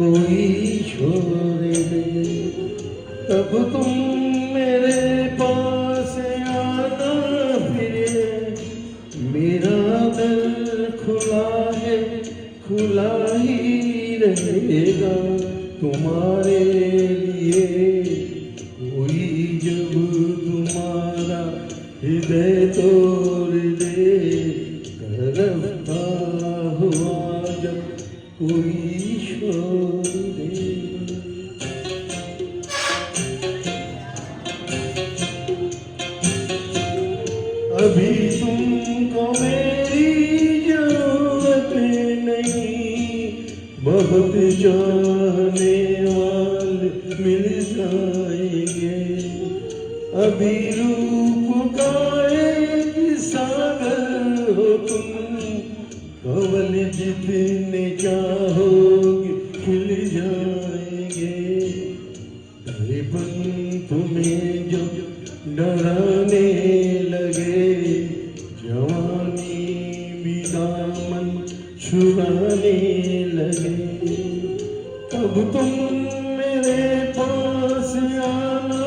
कोई छोड़ दे, तब तुम मेरे पास आना फिर। मेरा दिल खुला है, खुला ही रहेगा तुम्हारे लिए। कोई जब तुम्हारा हृदय तोड़ दे, तरफता हुआ जब कोई छोड़ दे। अभी तुमको मेरी जरूरत नहीं, बहुत चाहने वाले मिल जाएंगे। अभी रूप का एक सागर हो तुम, कमल जितने चाहोगे खिल जाएंगे। दर्पण तुम्हें जो डराने लगे, जवानी भी दामन छुड़ाने लगे, तब तुम मेरे पास आना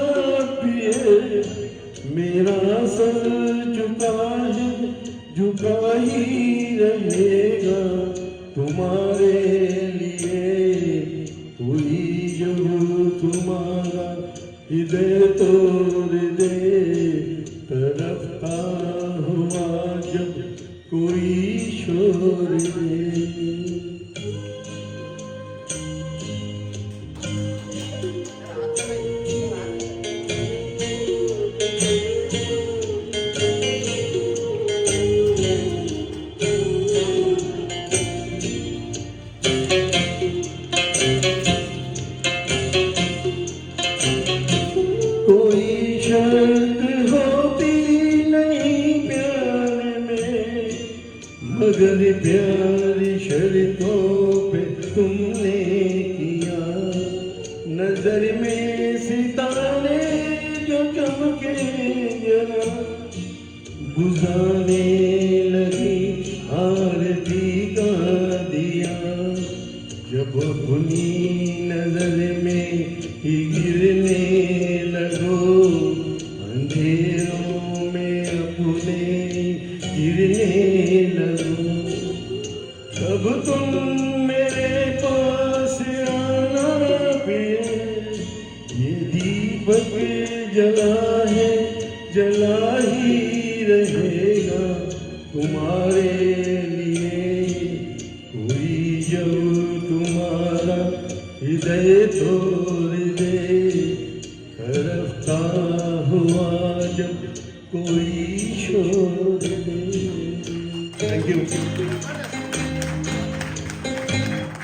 पिए। मेरा सर झुका है, झुका ही रहेगा तुम्हारे लिए। कोई जब तुम्हारा हृदय तोड़ दे, तरफता हुआ जब कोई छोड़ दे। कोई शर्त होती नहीं प्यार में, मगर प्यार शर्तों पे तुमने किया। नजर में सितारे जो चमके जरा, बुझाने लगी आरती का दिया। जब अपनी नजर में ही गिरने लगो, अंधेरों में अपने गिरने लगो, तब तुम मेरे पास आना पिए। ये दीपक जला है, जला ही रहेगा तुम्हारे लिए। कोई जब तुम्हारा हृदय तोड़ दे, तरफता हुआ जब कोई छोड़ दे। Thank you.